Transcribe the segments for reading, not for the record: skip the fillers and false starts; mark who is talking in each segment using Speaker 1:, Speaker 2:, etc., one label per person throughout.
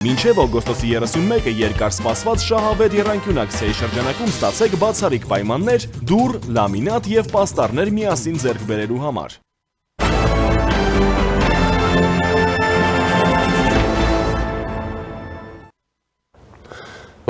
Speaker 1: Մինչև օգոստոսի 31-ը երկար սպասված շահավետ եռանկյունակցիայի շրջանակում ստացեք բացառիկ պայմաններ դուռ, լամինատ և պաստառներ միասին ձեռք բերելու համար։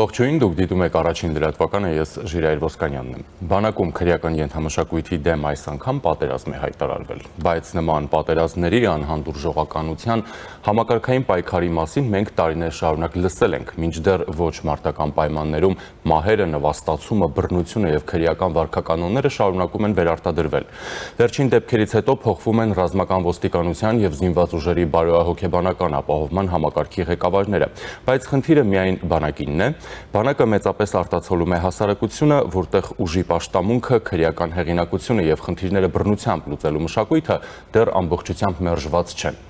Speaker 2: Ողջույն, դուք դիտում եք առաջին լրատվականը, ես Ժիրայր Ոսկանյանն եմ։ Բանակում քրեական ենթամշակույթի դեմ այս անգամ պատերազմ է հայտարարվել, բայց նման պատերազմների անհանդուրժողականության համակարգային պայքարի մասին մենք տարիներ շարունակ լսել ենք, մինչդեռ ոչ մարտական պայմաններում մահերը, նվաստացումը, բռնությունը և քրեական վարքականոնները շարունակում են վերարտադրվել։ Վերջին դեպքերից հետո փոխվում են ռազմական ոստիկանության և զինված ուժերի բարոյահոգեբանական ապահովման համակարգի ղեկավարները, բայց խնդիրը միայն բանակինն է։ Բանակը մեծապես արտացոլում է հասարակությունը, որտեղ ուժի պաշտամունքը, քրեական հեղինակությունը և խնդիրները բռնությամբ լուծելու մշակույթը դեռ ամբողջությամբ մերժված չեն։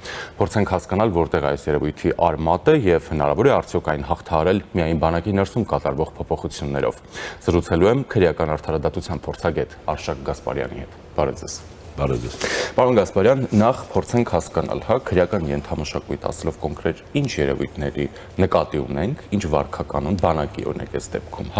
Speaker 2: Փորձենք հասկանալ, որտեղ այս երևույթի արմատը և հնարավոր է արդյոք այն հաղթահարել միայն բանակի ներսում կատարվող փոփոխություններով։ Զրուցելու եմ քրեական արդարադատության փորձագետ Արշակ Գասպարյանի հետ։ Բարև ձեզ։ Պարոն Գասպարյան, նախ փորձենք հասկանալ, քրեական ենթամշակույթ ասելով կոնկրետ ինչ երևույթների նկատի ունենք, ինչ վարքականon բանակի օրինակ այս դեպքում,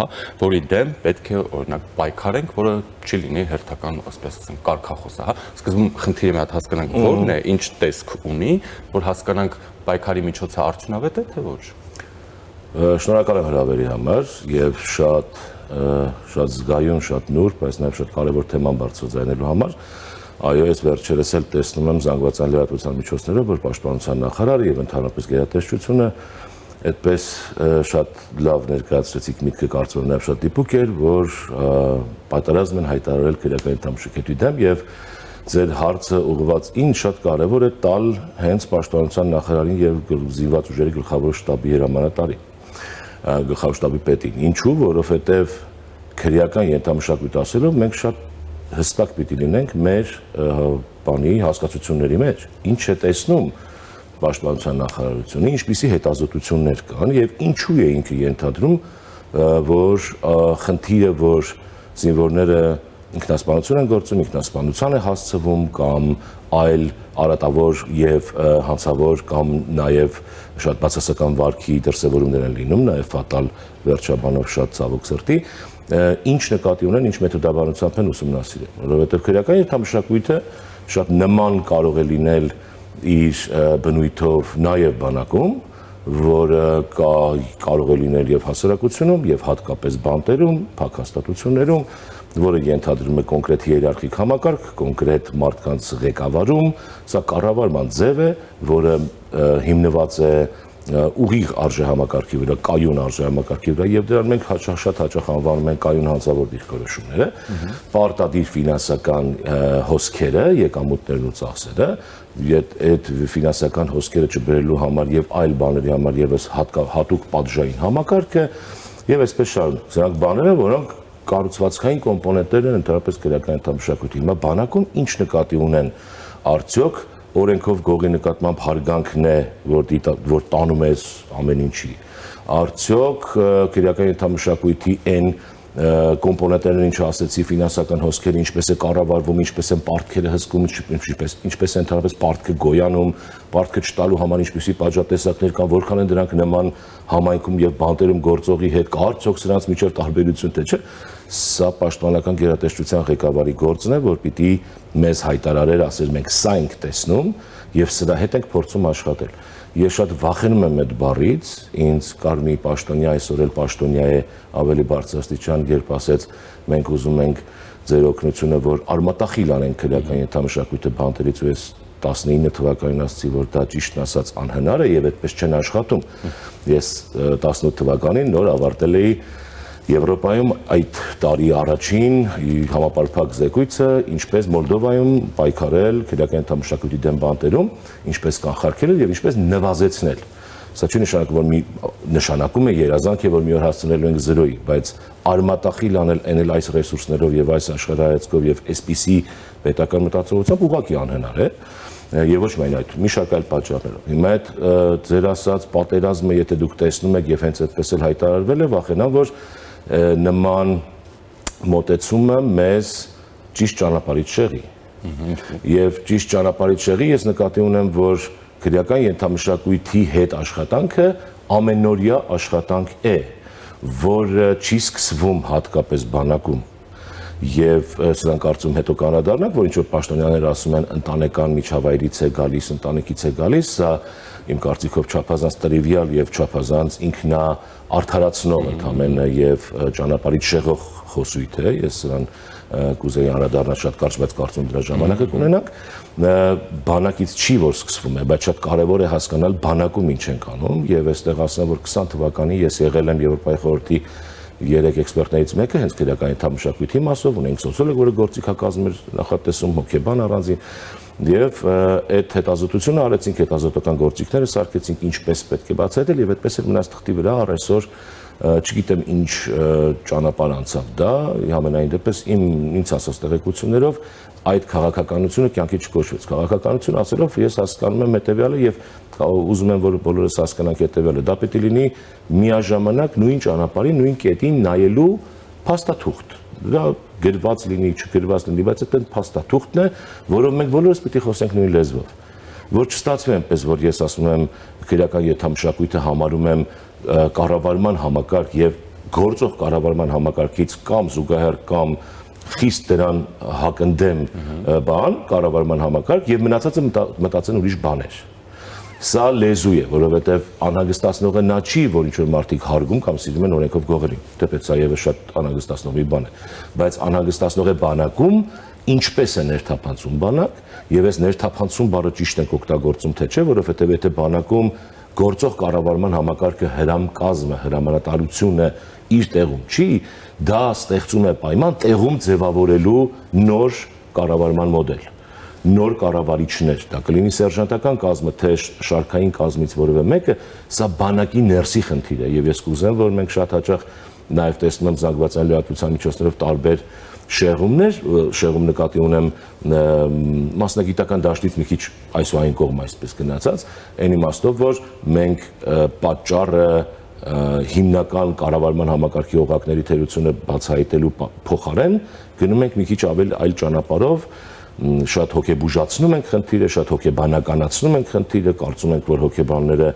Speaker 2: որի դեմ պետք է օրինակ պայքարենք, որը չի լինի հերթական, ասես ասենք, կարգախոսը, Սկզբում խնդիրը մի հատ հասկանանք որն է, ինչ տեսք ունի, որ հասկանանք պայքարի միջոցը արդյունավետ է, թե ոչ։
Speaker 3: Շնորհակալ եմ հրավերի համար եւ շատ զգայուն, շատ նուրբ, բայց նաեւ շատ կարեւոր թեման բարձրաձայնելու համար։ Այո, ես վերջերս էլ տեսնում եմ զանգվածային լրատվության միջոցներով, որ Պաշտպանության նախարարը եւ ընդհանրապես գերատեսչությունը այդպես շատ լավ ներկայացրեցիք միտքը, կարծում եմ նաեւ շատ դիպուկ էր, որ պատերազմ են հայտարարել քրեական ենթամշակույթի դեմ եւ ձեր հարցը ուղղված ինչ շատ կարեւոր է տալ հենց Պաշտպանության նախարարին եւ զինված ուժերի գլխավոր շտաբի հրամանատարին, գլխավոր շտաբի պետին։ Ինչու՞, որովհետեւ քրեական ենթամշակույթ ասելով մենք շատ հստակ պիտի լինենք մեր հասկացությունների մեջ, ինչ է տեսնում Պաշտպանության նախարարությունը, ինչպիսի հետազոտություններ կան եւ ինչու է ինքը ենթադրում, որ խնդիրը, որ զինվորները ինքնասպանություն են գործում, ինքնասպանության է հասցվում կամ այլ արատավոր եւ հանցավոր կամ նաեւ շատ բացասական վարքի դրսևորումներ են լինում, նաեւ ֆատալ վերջաբանով շատ ցավոք սրտի, ինչ նկատի ունեն, ինչ մեթոդաբանությամբ են ուսումնասիրել, որովհետև քրեական ենթամշակույթը շատ նման կարող է լինել իր բնույթով նաև բանակում, որը կարող է լինել եւ հասարակությունում, եւ հատկապես բանտերում, փակ-հաստատություններում, որը ենթադրում է կոնկրետ հիերարխիկ համակարգ, կոնկրետ մարդկանց ղեկավարում, սա կառավարման ձև է, որը հիմնված է ուղիղ արժեհամակարգի վրա, կայուն արժեհամակարգի վրա եւ դրան մենք շատ հաճախ անվանում ենք կայուն հանցավոր դիրքորոշումները, պարտադիր ֆինանսական հոսքերը, եկամուտներն ու ծախսերը, այդ ֆինանսական հոսքերը չբերելու համար եւ այլ բաների համար եւս հատուկ պատժային համակարգը եւ այսպես շարունակ։ Սրանք բաներ են, որոնք կառուցվածքային կոմպոնենտներ են ընդհանրապես քրեական ենթամշակույթի։ Հիմա բանակում ինչ նկատի ունեն արդյոք օրենքով գողի նկատմամբ հարգանքն է, որ տանում է ամեն ինչի։ Արդյոք քրեական ենթամշակույթի այն կոմպոնենտներն ինչ ասեցի, ֆինանսական հոսքերը ինչպես է կառավարվում, ինչպես են պարտքերը հսկում, ինչպես է ընդհանրապես պարտքը գոյանում, պարտքը չտալու համար ինչպիսի պատժատեսակներ կան, որքան են դրանք նման համայնքում եւ բանտերում գործողի հետ, կա արդյոք սրանց միջև տարբերություն թե չէ։ Սա պաշտպանական գերատեսչության ղեկավարի գործն է, որ պիտի մեզ հայտարարեր, ասել մենք սա ենք տեսնում եւ սրա հետ ենք փորձում աշխատել։ Ես շատ վախենում եմ այդ բառից, ինձ կար մի պաշտոնյա, այսօր էլ պաշտոնյա է ավելի բարձրաստիճան, երբ ասեց մենք ուզում ենք ձեր օգնությունը, որ արմատախիլ անենք քրեական ենթամշակույթը բանտերից, ու ես 19 թվականին ասացի, որ դա ճիշտն ասած անհնար է եւ այդպես չեն աշխատում։ Ես 18 թվականին նոր ավարտել էի Եվրոպայում այդ տարի առաջին համապարփակ զեկույցը, ինչպես Մոլդովայում պայքարել քրեական ենթամշակույթի դեմ բանտերում, ինչպես կանխարգելել եւ ինչպես նվազեցնել։ Սա չի նշանակում, որ նշանակում է երազանք եւ որ մի օր հասցնելու ենք զրոյի, բայց արմատախիլ անել այն այս ռեսուրսներով եւ այս աշխարհայացքով եւ այսպիսի պետական մտածողությամբ ուղղակի անհնար է։ Եվ ոչ միայն այդ, մի շարք այլ պատճառներով։ Հիմա այդ ձեր ասած պատերազմը, եթե դուք տեսնում եք եւ հենց այդպես էլ հայտարարվել է, վախենամ, որ նման մոտեցումը մեզ ճիշտ ճանապարհից շեղի։ Եվ ճիշտ ճանապարհից շեղի ես նկատի ունեմ, որ քրեական ենթամշակույթի հետ աշխատանքը ամենօրյա աշխատանք է, որը չի սկսվում հատկապես բանակում եւ սրանք կարծում հետո կանադառնանք, որ ինչ որ պաշտոնյաներ ասում են ընտանեկան միջավայրից է գալիս, ընտանիքից է գալիս, սա իմ կարծիքով չափազանց տրիվիալ եւ չափազանց ինքնաարդարացնող ընդամենը եւ ճանապարհից շեղող խոսույթ է, ես սրան կուզեի անդրադառնալ շատ կարճ, բայց կարծում դրա ժամանակը կունենանք, բանակից չի որ սկսվում է, բայց շատ կարևոր է հասկանալ բանակում ինչ ենք անում եւ այստեղ ասեմ, որ 20 թվականին ես եղել եմ Եվրոպայի խորհրդի 3 էքսպերտներից մեկը հենց քրեական ենթամշակույթի մասով, ունենք սոցիոլոգ, որը գործիքակազմ էր նախատեսում, հոգեբան առանձին եւ այդ հետազոտությունը արեցինք, հետազոտական գործիքները սարքեցինք ինչպես պետք է բացահայտել եւ այդպես էլ մնաց թղթի վրա առ այսօր չգիտեմ ինչ ճանապարհ անցավ դա, համենայն դեպս ինձ ասած տեղեկություններով այդ քաղաքականությունը կյանքի չկոչվեց։ Քաղաքականություն ասելով ես հասկանում եմ հետեւյալը եւ ուզում եմ որ բոլորս հասկանանք հետեւյալը, դա պետք է լինի միաժամանակ նույն ճանապարհին, նույն կետին նայելու փաստաթուղթ։ Դա գրված լինի, չգրված լինի, բայց այդ փաստաթուղթն է, որով մենք բոլորս պետք է խոսենք նույն լեզվով։ Որ չստացվի այնպես, որ ես ասում եմ քրեական ենթամշակույթը համարում եմ կառավարման համակարգ եւ գործող կառավարման համակարգից կամ զուգահեռ կամ խիստ դրան հակընդդեմ բան կառավարման համակարգ եւ մնացածը մտածեն ուրիշ բաներ։ Սա լեզու է, որովհետեւ անհանգստացնողը նա չի, որ ինչ որ մարդիկ հարգում կամ սիրում են օրենքով գողերին, թեպետ սա եւս շատ անհանգստացնող մի բան է, բայց անհանգստացնող է բանակում ինչպես է ներթափանցում բանակ եւ այս ներթափանցում բառը ճիշտ ենք օգտագործում թե չէ, որովհետեւ եթե բանակում գործող կառավարման համակարգը հրամկազմը, հրամանատարությունը իր տեղում չի, դա ստեղծում է պայման տեղում ձևավորելու նոր կառավարման մոդել, նոր կառավարիչներ, դա կլինի սերժանտական կազմը, թե շարքային կազմից որևէ մեկը, սա բանակի ներսի խնդիր է եւ ես կուզեմ, որ մենք շատ հաճախ նաեւ տեսնում եմ զանգվածային լրատվության միջոցներով տարբեր շեղումներ, շեղում նկատի ունեմ մասնագիտական դաշտից մի քիչ այսուհայն կողմ այսպես գնացած, այն իմաստով, որ մենք պատճառը հիմնական կառավարման համակարգի օղակների թերությունը բացահայտելու փոխարեն գնում ենք մի քիչ ավելի այլ ճանապարհով, շատ հոգեբուժացնում ենք խնդիրը, շատ հոգեբանականացնում ենք խնդիրը, կարծում ենք, որ հոգեբանները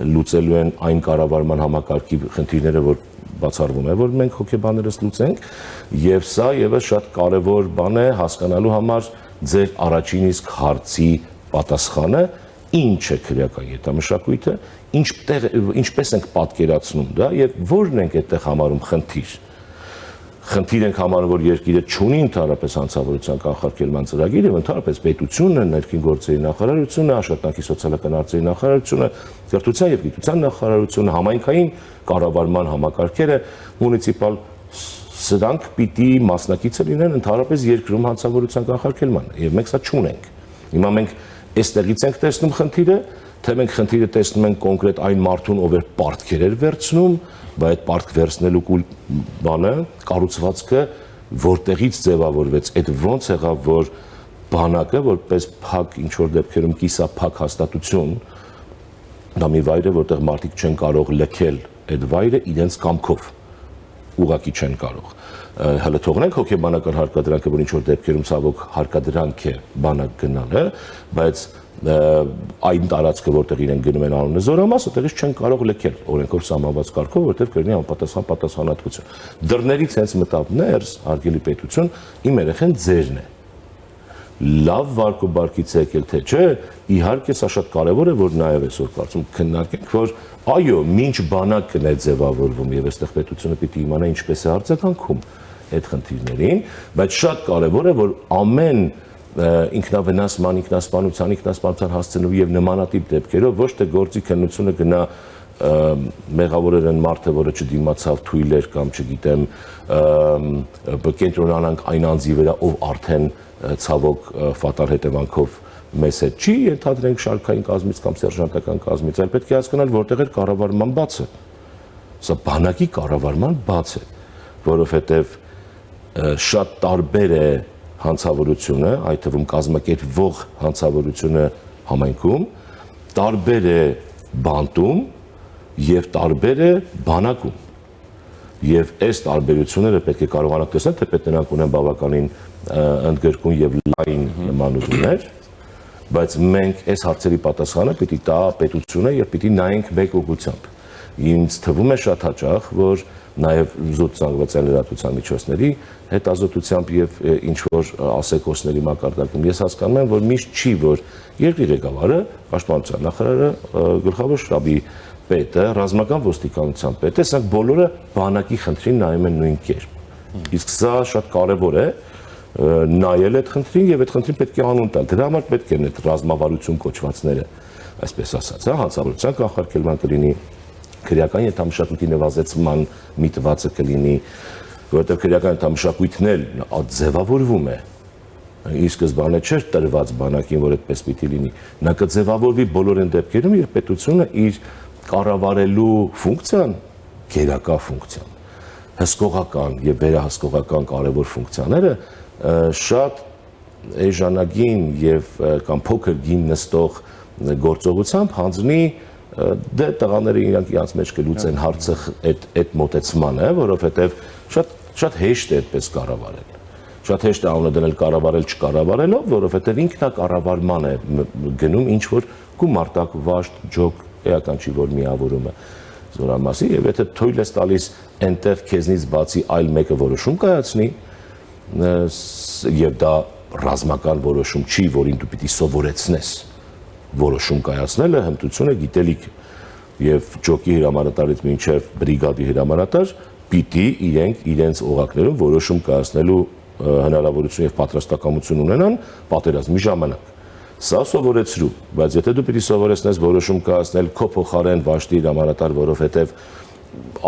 Speaker 3: լուծելու են այն կառավարման համակարգի խնդիրները, որ բացառվում է, որ մենք հոգեբաներս լուծենք եւ սա եւս շատ կարեւոր բան է հասկանալու համար ձեր առաջին իսկ հարցի պատասխանը ինչ է քրեական յետամշակույթը, ինչպես ենք պատկերացնում դա եւ որն ենք այդտեղ համարում խնդիր ենք համարում, որ երկիրը չունի ընդհանրապես հանցավորության կանխարգելման ծրագիր եւ ընդհանրապես պետությունը, ներքին գործերի նախարարությունը, աշխատանքի սոցիալական հարցերի նախարարությունը, կրթության եւ գիտության նախարարությունը, համայնքային կառավարման համակարգերը, մունիցիպալ սրանք պիտի մասնակիցը լինեն ընդհանրապես երկրում հանցավորության կանխարգելման եւ մենք սա չունենք։ Հիմա մենք այստեղից ենք տեսնում խնդիրը, թե մենք խնդիրը տեսնում ենք կոնկրետ այն մարդուն, ով է պարտքեր վերցնում, բայց այդ պարտք վերցնելու բանը, կառուցվածքը որտեղից ձևավորվեց, այդ ոնց եղավ, որ բանակը որպես փակ ինչ որ դեպքերում կիսափակ հաստատություն, դա մի վայր է, որտեղ մարդիկ չեն կարող լքել այդ վայրը իրենց կամքով, ուղղակի չեն կարող։ Հələ թողնենք հոգեբանական հարկադրանքը, որ ինչ որ դեպքերում ցավոք հարկադրանք է բանակ գնալը, բայց այն տարածքը, որտեղ իրենք գնում են անունը զորամաս, այդտեղից չեն կարող լքել օրենքով սահմանված կարգով, որտեղ կլինի անպատասխան պատասխանատվություն։ Դռներից հենց մտավ ներս, հարգելի պետություն, իմ երեխեն ձերն է։ Լավ վարք ու բարքից է եկել թե չէ, իհարկե սա շատ կարևոր է, որ նաև այսօր կարծում քննարկենք, որ այո, ինչ բանակն է ձևավորվում եւ այստեղ պետությունը պիտի իմանա ինչպես է արձագանքում այդ խնդիրներին, բայց շատ կարևոր է, որ ամեն ինքնավնասման, ինքնասպանության հասցնելու եւ նմանատիպ դեպքերով ոչ թե գործի քննությունը գնա մեղավորեր են մարդը, որը չդիմացավ թույլ էր կամ չգիտեմ կենտրոնանանք այն անձի վրա, ով արդեն ցավոք ֆատալ հետևանքով մեզ հետ չի ենթադրենք շարքային կազմից կամ սերժանտական կազմից, այլ պետք է հասկանալ որտեղ է կառավարման բացը։ Սա բանակի կառավարման բաց է, որովհետև շատ տարբեր է հանցավորությունը, այդ թվում կազմակերպվող հանցավորությունը համայնքում, տարբեր է բանտում եւ տարբեր է բանակում։ Եվ այս տարբերությունները պետք է կարողանանք տեսնել, թեպետ նրանք ունեն բավականին ընդգրկուն եւ լայն նմանություններ, բայց մենք այս հարցերի պատասխանը պիտի տա պետությունը եւ պիտի նայենք մեկ ուղղությամբ։ ինձ թվում է շատ հաճախ, որ նաև զուտ զանգվածային լրատվության միջոցների հետազոտությամբ եւ ինչ որ ասեկոսների մակարդակում ես հասկանում եմ, որ միշտ չի, որ երկրի ղեկավարը, պաշտպանության նախարարը, գլխավոր շտաբի պետը, ռազմական ոստիկանության պետը, սրանք բոլորը բանակի խնդրին նայում են նույն կերպ։ Իսկ սա շատ կարևոր է նայել այդ խնդրին եւ այդ խնդրին պետք է անուն տալ։ Դրա համար պետք է այդ ռազմավարություն կոչվածները, այսպես ասած, հանցավորության կանխարգելման կլինի, քրեական ենթամշակույթի նվազեցման միտվածը կլինի, որովհետեւ քրեական ենթամշակույթն էլ ձևավորվում է։ Ի սկզբանե չէր տրված բանակին, որ այդպես պիտի լինի։ Նա կձևավորվի բոլոր այն դեպքերում, երբ պետությունը իր կառավարելու ֆունկցիան, գերակա ֆունկցիան, հսկողական եւ վերահսկողական կարևոր ֆունկցիաները շատ էժանագին եւ կամ փոքր գին նստող գործողությամբ հանձնի դե տղաները իրանց մեջ կլուծեն հարցը այդ մոտեցմանը, որովհետեւ շատ հեշտ է այդպես կառավարել։ Շատ հեշտ է անունը դնել կառավարել չկառավարելով, որովհետեւ ինքնակառավարման է գնում ինչ որ գումարտակ, վաշտ, ջոկ, էական չի որ միավորումը զորամասի եւ եթե թույլ ես տալիս այնտեղ քեզնից բացի այլ մեկը որոշում կայացնի եւ դա ռազմական որոշում չի, որին դու պիտի սովորեցնես որոշում կայացնելը հմտություն է, գիտելիք եւ ջոկի հրամանատարից մինչեւ բրիգադի հրամանատար պիտի իրենց օղակներում որոշում կայացնելու հնարավորություն եւ պատրաստակամություն ունենան պատերազմի ժամանակ։ Սա սովորեցրու, բայց եթե դու պիտի սովորեցնես որոշում կայացնել քո փոխարեն վաշտի հրամանատար, որովհետեւ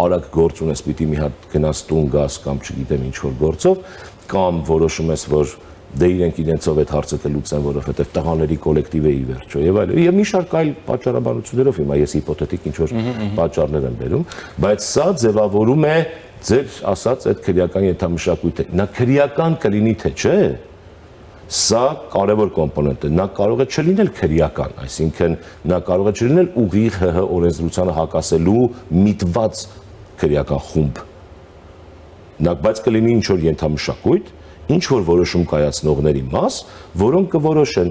Speaker 3: արագ գործ ունես, պիտի մի հատ գնաս տուն գաս կամ չգիտեմ ինչ որ գործով, կամ որոշում ես, որ դե իրենցով այդ հարցը կլուծեն, որովհետև տղաների կոլեկտիվ է ի վերջո եւ այլն։ Եվ մի շարք այլ պատճառաբանություններով հիմա ես հիպոթետիկ ինչ որ պատճառներ եմ բերում, բայց սա ձևավորում է ձեր ասած այդ քրեական ենթամշակույթը։ Նա քրեական կլինի թե չէ, սա կարևոր կոմպոնենտ է։ Նա կարող է չլինել քրեական, այսինքն նա կարող է չլինել ուղիղ ՀՀ օրենսդրությանը հակասելու միտված քրեական խումբ։ Նա բայց կլինի ինչ որ ենթամշակույթ, ինչ որ որոշում կայացնողների մաս, որոնք կորոշեն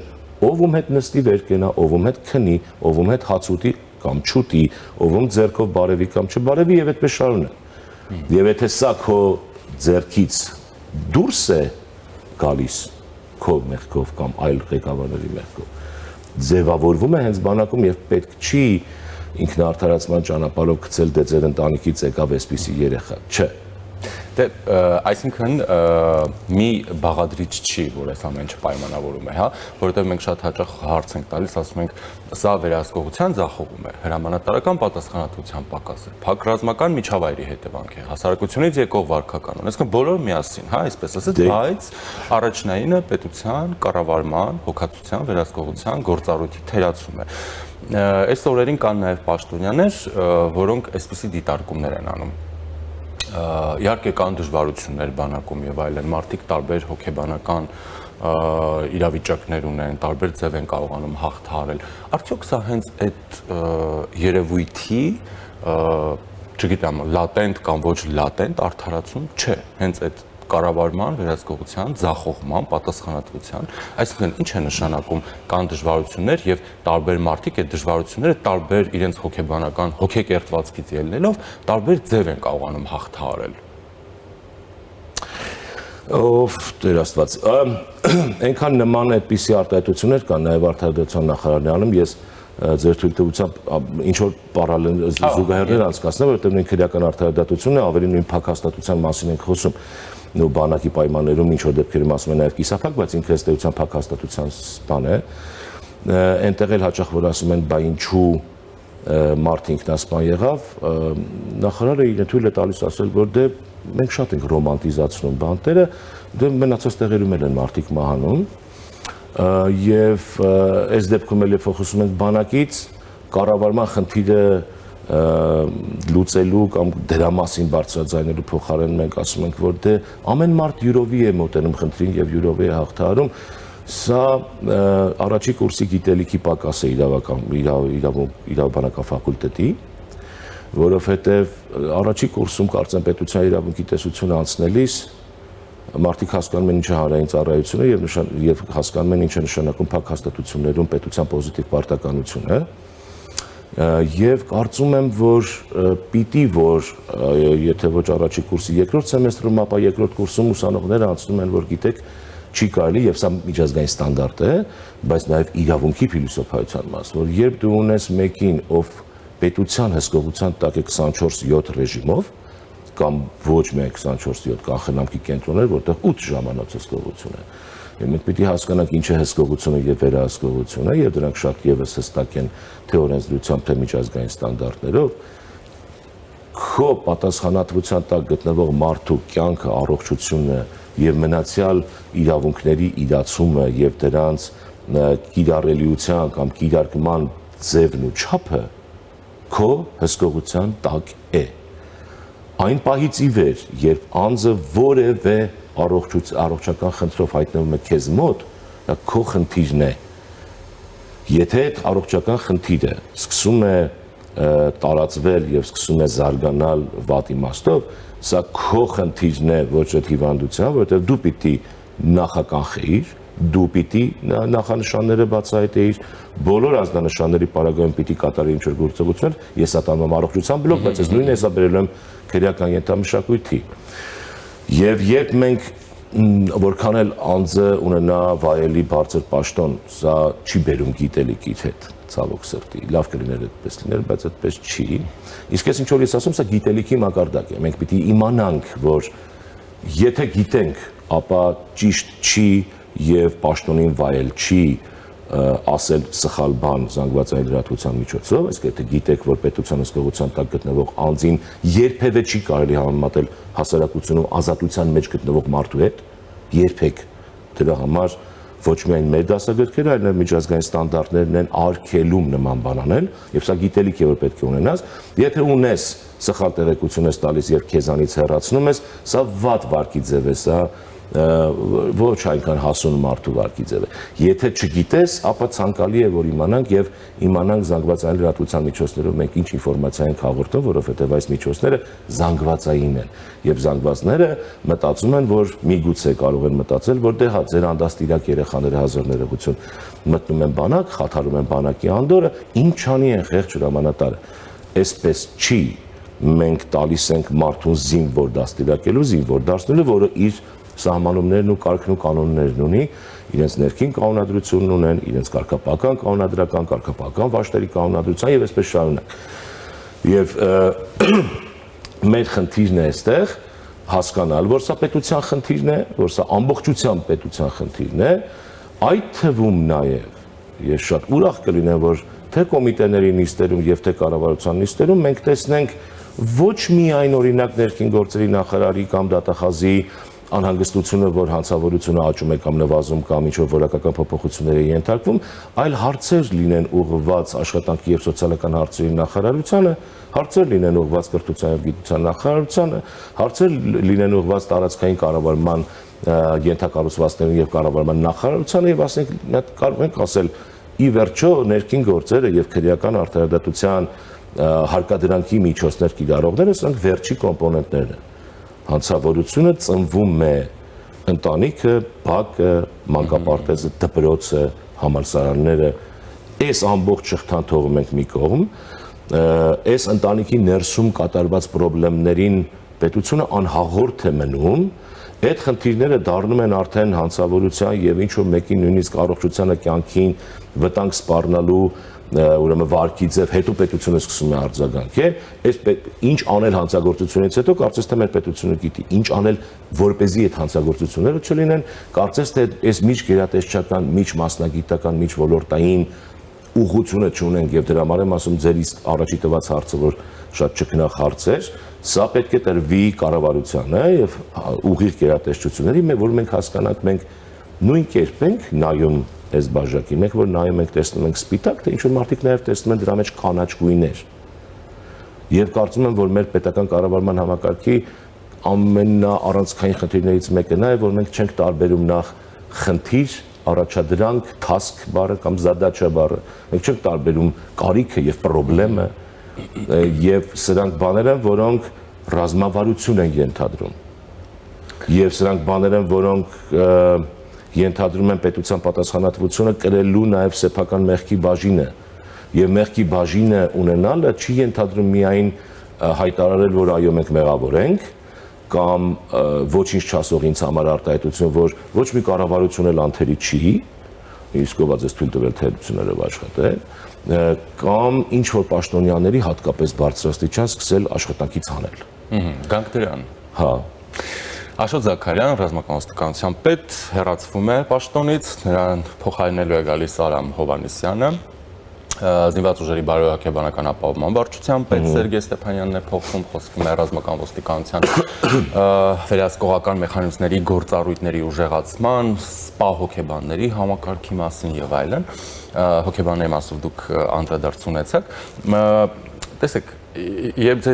Speaker 3: ով ում հետ նստի վեր կենա, ով ում հետ քնի, ով ում հետ հաց ուտի կամ չուտի, ով ում ձեռքով բարևի կամ չբարևի եւ այդպես շարունակ։ Եվ եթե սա քո ձեռքից դուրս է գալիս քո մեղքով կամ այլ ղեկավարների մեղքով, ձևավորվում է հենց բանակում եւ պետք չի ինքնարդարացման ճանապարհով գցել դե ձեր ընտանիքից եկավ այսպիսի երեխա, չէ։
Speaker 2: Դե այսինքն մի բաղադրիչ չի, որ այս ամեն ինչը պայմանավորում է, հա, որովհետև մենք շատ հաճախ հարց ենք տալիս, ասում ենք, սա վերահսկողության ձախողում է, հրամանատարական պատասխանատվության պակաս է, փակ ռազմական միջավայրի հետևանք է, հասարակությունից եկող վարքականon, այսինքն բոլոր միասին, հա, այսպես ասած, բայց առաջնայինը պետության, կառավարման, հոգացության, վերահսկողության գործառույթի թերացում է։ Այս օրերին կան նաև պաշտոնյաներ, որոնք այսպիսի դիտարկումներ են անում։ Իհարկե կան դժվարություններ բանակում եւ այլն, մարդիկ տարբեր հոգեբանական իրավիճակներ ունեն, տարբեր ձև են կարողանում հաղթահարել։ Արդյոք սա հենց այդ երևույթի, չգիտեմ, լատենտ կամ ոչ լատենտ արդարացում չէ, հենց այդ կառավարման, վերահսկողության, ձախողման, պատասխանատվության, այսինքն ինչ է նշանակում կան դժվարություններ եւ տարբեր մարդիկ այդ դժվարությունները տարբեր իրենց հոգեբանական հոգեկերտվածքից ելնելով տարբեր ձև են կարողանում հաղթահարել։
Speaker 3: Ով Տեր Աստված, այնքան նման այդպիսի արտահայտություններ կան նաև արտահայտության նախարարն անում, ես ձեր թույլտվությամբ ինչ որ պարալել զուգահեռներ անցկացնեմ, որովհետև նույն քրեական արտահայտությունն է, ավելի նույն փակ հաստատության մասին ենք խոսում։ Նո բանակի պայմաններում ինչ որ դեպքերում ասում են նաև կիսափակ, բայց ինքը ըստ էության փակ հաստատության բան է։ Այնտեղ էլ հաճախ որ ասում են, բա ինչու մարդ ինքնասպան եղավ, նախարարը իրեն թույլ է տալիս ասել, որ դե մենք շատ ենք ռոմանտիզացնում բանտերը, դե մնացած տեղերում էլ են մարդիկ մահանում, եւ այս դեպքում էլ երբ խոսում ենք բանակից, կառավարման խնդիրը լուծելու կամ դրա մասին բարձրաձայնելու փոխարեն մենք ասում ենք, որ դե ամեն մարդ յուրովի է մոտենում խնդրին եւ յուրովի է հաղթահարում, սա առաջի կուրսի գիտելիքի պակաս է իրավաբանական ֆակուլտետի, որովհետեւ առաջի կուրսում կարծեմ պետության իրավունքի տեսությունը անցնելիս մարդիկ հասկանում են ինչ է հանրային ծառայությունը եւ հասկանում են ինչ է նշանակում փակ հաստատություններում պետության պոզիտիվ պարտականությունը Եվ կարծում եմ, որ պիտի, որ եթե ոչ առաջի կուրսի երկրորդ սեմեստրում, ապա երկրորդ կուրսում ուսանողները անցնում են, որ գիտեք, չի կարելի, եւ սա միջազգային ստանդարտ է, բայց նաեւ իրավունքի փիլիսոփայության մաս, որ երբ դու ունես մեկին, ով պետության հսկողության տակ է 24/7 ռեժիմով, կամ ոչ միայն 24/7 կանխելամքի կենտրոններ, որտեղ 8 ժամանոց հսկողություն է։ Եվ մենք պիտի հասկանանք ինչ է հսկողությունը եւ վերահսկողությունը, եւ դրանք շատ եւս հստակ են թե օրենսդրությամբ, թե միջազգային ստանդարտներով։ Քո պատասխանատվության տակ գտնվող մարդու կյանքը, առողջությունը եւ մնացյալ իրավունքների իրացումը եւ դրանց կիրառելիության կամ կիրարկման ձևն ու չափը քո հսկողության տակ է։ Այն պահից ի վեր, երբ անձը որևէ առողջական խնդրով հայտնվում է քեզ մոտ, դա քո խնդիրն է։ Եթե այդ առողջական խնդիրը սկսում է տարածվել եւ սկսում է զարգանալ վատ իմաստով, սա քո խնդիրն է, ոչ այդ հիվանդության, որովհետեւ դու պիտի նախականխեիր, դու պիտի նախանշանները բացահայտեիր, բոլոր ազդանշանների պարագայում պիտի կատարեի ինչ-որ գործողություններ, ես ատանում եմ առողջության բլոկ, բայց ես նույնն հեսա բերել եմ քրեական ենթամշակույթի։ Եվ երբ մենք որքան էլ անձը ունենա վայելի բարձր պաշտոն, սա չի բերում գիտելիքից հետ, ցավոք սրտի, լավ կլիներ այդպես լիներ, բայց այդպես չի։ Իսկ ես ինչ որ ես ասում, սա գիտելիքի մակարդակ է։ Մենք պիտի իմանանք, որ եթե գիտենք, ապա ճիշտ չի եւ պաշտոնին վայել չի ասել սխալ բան զանգվածային լրատվության միջոցով, այսինքն եթե գիտեք, որ պետության հսկողության տակ գտնվող անձին երբևէ չի կարելի համեմատել հասարակությունում ազատության մեջ գտնվող մարդու հետ, երբեք դրա համար ոչ միայն մեր դասագրքերը, այլ նաև միջազգային ստանդարտներն են արգելում նման բան անել, եւ սա գիտելիք է, որ պետք է ունենաս, եթե ունես սխալ տեղեկություն ես տալիս եւ քեզանից հեռացնում ես, սա վատ վարքի ձև է, սա ոչ այնքան հասուն մարդու վարքի ձև է։ Եթե չգիտես, ապա ցանկալի է, որ իմանանք եւ իմանանք զանգվածային լրատվության միջոցներով մենք ինչ ինֆորմացիա ենք հաղորդում, որովհետեւ այս միջոցները զանգվածային են եւ զանգվածները մտածում են, որ միգուցե կարող են մտածել, որ դե հա ձեր անդաստիրակ երեխաները հազար ներողություն մտնում են բանակ, խաթարում են բանակի անդորը, ինչ անի են խեղճ հրամանատարը։ Այսպես չի, մենք տալիս ենք մարդուն զինվոր դաստիարակելու, զինվոր դարձնելու, որը իր սահմանումներն ու կարգն ու կանոններն ունի, իրենց ներքին կանոնադրությունն ունեն, իրենց կարգապահական կանոնադրական, կարգապահական վաշտերի կանոնադրության եւ այսպես շարունակ։ Եվ մեր խնդիրն է այստեղ հասկանալ, որ սա պետության խնդիրն է, որ սա ամբողջությամբ պետության խնդիրն է, այդ թվում նաեւ ես շատ ուրախ կլինեմ, որ թե կոմիտեների նիստերում եւ թե կառավարության նիստերում մենք տեսնենք ոչ միայն օրինակ ներքին գործերի նախարարի կամ դատախազի անհանգստությունը, որ հանցավորությունը աճում է կամ նվազում կամ ինչ-որ որակական փոփոխությունների ենթարկվում, այլ հարցեր լինեն ուղղված աշխատանքի եւ սոցիալական հարցերի նախարարությանը, հարցեր լինեն ուղղված կրթության եւ գիտության նախարարությանը, հարցեր լինեն ուղղված տարածքային կառավարման ենթակառուցվածքներին եւ կառավարման նախարարությանը եւ ասենք կարող ենք ասել ի վերջո ներքին գործերը եւ քրեական արդարադատության հարկադրանքի միջոցներ կիրառողները սրանք վերջի կոմպոնենտներն են։ Հանցավորությունը ծնվում է ընտանիքը, բակը, մանկապարտեզը, դպրոցը, համալսարանները, այս ամբողջ շղթան թողում ենք մի կողմ, այս ընտանիքի ներսում կատարված խնդիրներին պետությունը անհաղորդ է մնում, այդ խնդիրները դառնում են արդեն հանցավորության եւ ինչ որ մեկի նույնիսկ առողջությանը, կյանքին վտանգ սպառնալու ուրեմն վարկի ձև հետո պետությունը սկսում է արձագանքել, այս ինչ անել հանցագործությունից հետո կարծես թե մեր պետությունը գիտի, ինչ անել որպեսզի այդ հանցագործությունները չլինեն, կարծես թե այս միջգերատեսչական, միջմասնագիտական, միջոլորտային ուղղությունը չունենք եւ դրա համար եմ ասում ձեր իսկ առաջի տված հարցը, որ շատ ճկնախ հարց էր, սա պետք է տրվի կառավարությանը եւ ուղիղ գերատեսչությունների, որ մենք հասկանանք, մենք նույն կերպ ենք նայում այս բաժակի, մենք որ նայում ենք, տեսնում ենք սպիտակ, թե ինչ-որ մարդիկ նաև տեսնում են դրա մեջ կանաչ գույներ։ Եվ կարծում եմ, որ մեր պետական կառավարման համակարգի ամենաառանցքային խնդիրներից մեկը նա է, որ մենք չենք տարբերում նախ խնդիր, առաջադրանք, task բառը կամ задача բառը։ Մենք չենք տարբերում կարիքը եւ խնդրեմը եւ սրանք բաներ են, որոնք ռազմավարություն են ենթադրում։ Եվ սրանք բաներ են, որոնք ենթադրում են պետության պատասխանատվությունը կրելու նաև սեփական մեղքի բաժինը։ եւ մեղքի բաժինը ունենալը չի ենթադրում միայն հայտարարել, որ այո մենք մեղավոր ենք, կամ ոչինչ չասող ինձ համար արտահայտություն, որ ոչ մի կառավարություն էլ անթերի չի, իսկ ով ես թույլ տվել թերություններով աշխատել, կամ ինչ որ պաշտոնյաների հատկապես բարձրաստիճան սկսել աշխատանքից հանել։
Speaker 2: Գանք դրան։
Speaker 3: Հա։
Speaker 2: Աշոտ Զաքարյան, ռազմական ոստիկանության պետ, հեռացվում է պաշտոնից, նրան փոխարինելու է գալիս Արամ Հովհաննիսյանը։ Զինված ուժերի բարոյական ապահովման վարչության պետ Սերգեյ Ստեփանյանն է փոխվում, խոսվում է ռազմական ոստիկանության վերահսկողական մեխանիզմների գործառույթների ուժեղացման, սպա հոգեբանների համակարգի մասին եւ այլն։ Հոգեբանների մասով դուք անդրադարձ ունեցաք։ Տեսեք, երբ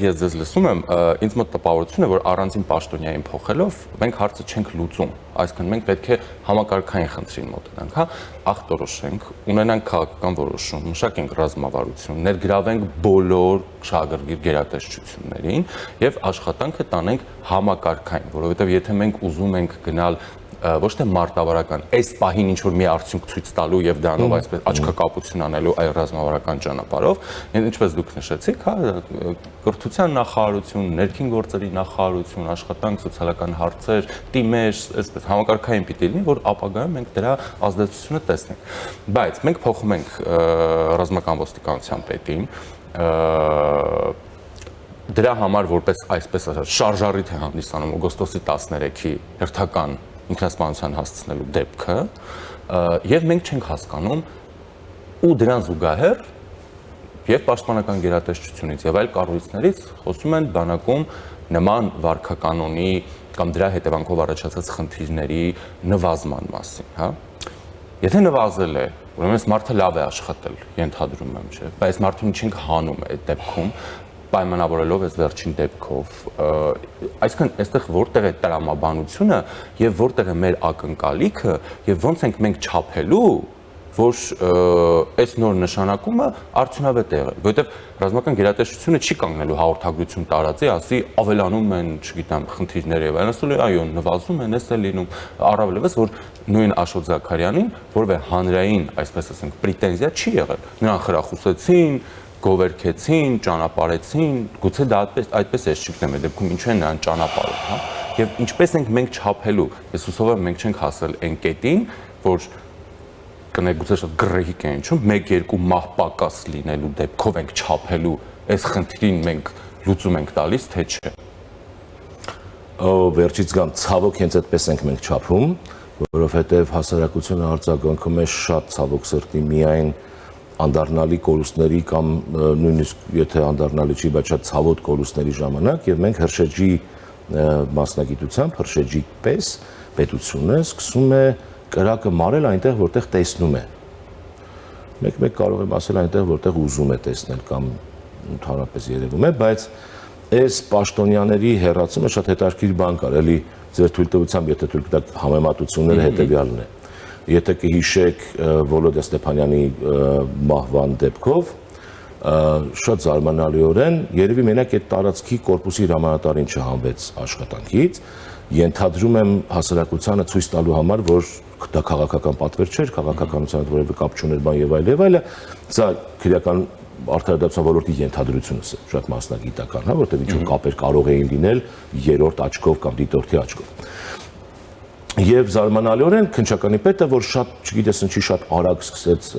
Speaker 2: ես ձեզ լսում եմ, ինձ մոտ տպավորություն է, որ առանցին պաշտոնյային փոխելով մենք հարցը չենք լուծում, այսինքն մենք պետք է համակարգային խնդրին մոտենանք, հա, ախտորոշենք, ունենանք քաղաքական որոշում, մշակենք ռազմավարություն, ներգրավենք բոլոր շահագրգիռ գերատեսչություններին եւ աշխատանքը տանենք համակարգային, որովհետեւ եթե մենք ուզում ենք գնալ ոչ թե մարտավարական, այս պահին ինչ որ մի արդյունք ցույց տալու եւ դրանով այսպես աչքակապություն անելու այլ ռազմավարական ճանապարհով, ինչպես դուք նշեցիք, հա, կրթության նախարարություն, ներքին գործերի նախարարություն, աշխատանք, սոցիալական հարցեր, թիմեր, այսպես համակարգային պիտի լինի, որ ապագայում մենք դրա ազդեցությունը տեսնենք։ Բայց մենք փոխում ենք ռազմական ոստիկանության պետին, դրա համար որպես այսպես ասած շարժառիթ է հանդիսանում օգոստոսի 13-ի հերթական ինքնասպանության հասցնելու դեպքը, եւ մենք չենք հասկանում ու դրան զուգահեռ եւ պաշտպանական գերատեսչությունից եւ այլ կառույցներից խոսում են բանակում նման վարքականոնի կամ դրա հետևանքով առաջացած խնդիրների նվազման մասին, հա։ Եթե նվազել է, ուրեմն այս մարդը լավ է աշխատել, ենթադրում եմ, չէ՞, բայց մարդուն չենք հանում այդ դեպքում պայմանավորելով այս վերջին դեպքով, այսինքն այստեղ որտեղ է տրամաբանությունը եւ որտեղ է մեր ակնկալիքը եւ ոնց ենք մենք չափելու, որ այս նոր նշանակումը արդյունավետ է եղել, որովհետեւ ռազմական գերատեսչությունը չի կանգնելու հաղորդագրություն տարածի, ասի ավելանում են, չգիտեմ, խնդիրներ եւ այլն, ասելու այո, նվազում են, էս է լինում, առավելևս որ նույն Աշոտ Զաքարյանին որևէ հանրային, այսպես ասենք, պրետենզիա չի եղել, նրան խրախուսեցին, գովերքեցին, ճանապարհեցին, գուցե դա այդպես է, չգիտեմ, այդ դեպքում ինչու են նրան ճանապարհում, հա։ Եվ ինչպես ենք մենք չափելու, ես հուսով եմ մենք չենք հասել այն կետին, որ կներեք գուցե շատ գրեհիկ է ինչու, 1-2 մահ պակաս լինելու դեպքով ենք չափելու, այս խնդրին մենք լուծում ենք տալիս, թե չէ։
Speaker 3: Վերջից գամ, ցավոք հենց այդպես ենք մենք չափում, որովհետև հասարակությունը արձագանքում է շատ ցավոք սրտի միայն անդառնալի կորուստների կամ նույնիսկ եթե անդառնալի չի, բայց շատ ցավոտ կորուստների ժամանակ եւ մենք հրշեջի մասնագիտությամբ, հրշեջի պես պետությունը սկսում է կրակը մարել այնտեղ, որտեղ տեսնում է։ Մեկ կարող եմ ասել այնտեղ, որտեղ ուզում է տեսնել կամ ընդհանրապես երևում է, բայց այս պաշտոնյաների հերացումը շատ հետաքրքիր բան կար, էլի ձեր թույլտվությամբ, եթե թույլ տաք համեմատությունները հետեւյալն է։ Եթե կհիշեք Վոլոդիա Ստեփանյանի մահվան դեպքով, շատ զարմանալիորեն երևի մենակ այդ տարածքի կորպուսի հրամանատարին չհանվեց աշխատանքից, ենթադրում եմ հասարակությանը ցույց տալու համար, որ դա քաղաքական պատվեր չէր, քաղաքականության հետ որևէ կապ չուներ բան եւ այլն, սա քրեական արդարադատության ոլորտի ենթադրությունս է, շատ մասնագիտական, հա, որտեղ ինչ-որ կապեր կարող էին լինել երրորդ աչքով կամ դիտորդի աչքով։ Եվ զարմանալիորեն քննչականի պետը, որ շատ, չգիտես ինչի շատ արագ սկսեց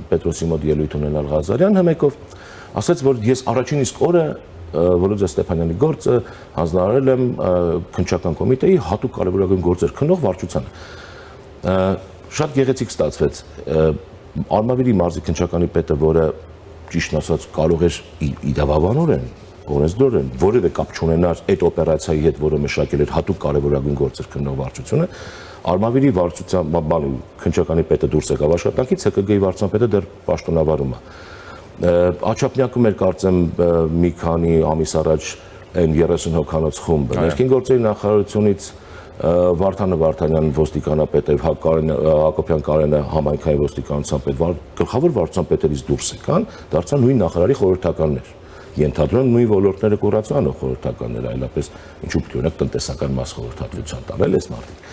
Speaker 3: Պետրոսի մոտ ելույթ ունենալ Ղազարյան հմեկով, ասաց, որ ես առաջին իսկ օրը Վոլոդիա Ստեփանյանի գործը հանձնարարել եմ քննչական կոմիտեի հատուկ կարևորագույն գործեր քննող վարչությանը։ Շատ գեղեցիկ ստացվեց։ Արմավիրի մարզի քննչականի պետը, որը ճիշտ ասած կարող էր իրավաբանորեն օրենսդրորեն որևէ կապ չունենար այդ օպերացիայի հետ, որը մշակել էր հատուկ կարևորագույն գործեր քննող վարչությունը, Արմավիրի վարչության քննչականի պետը դուրս եկավ աշխատանքից, ՀԿԳ-ի վարչության պետը դեռ պաշտոնավարում է։ Աչափնյակում էր կարծեմ մի քանի ամիս առաջ այն 30 հոգանոց խումբը։ Ներքին գործերի նախարարությունից Վարդանը Վարդանյան ոստիկանապետ եւ Հակոբյան Կարենը համայնքային ոստիկանության պետ, գլխավոր վարչության պետերից դուրս եկան, դարձան նույն նախարարի խորհրդականներ։ Ենթադրում նույն ոլորտները կուրացանող խորհրդականներ, այլապես ինչու պետք է օրինակ տնտեսական մաս խորհրդատվության տարել այս մարդիկ։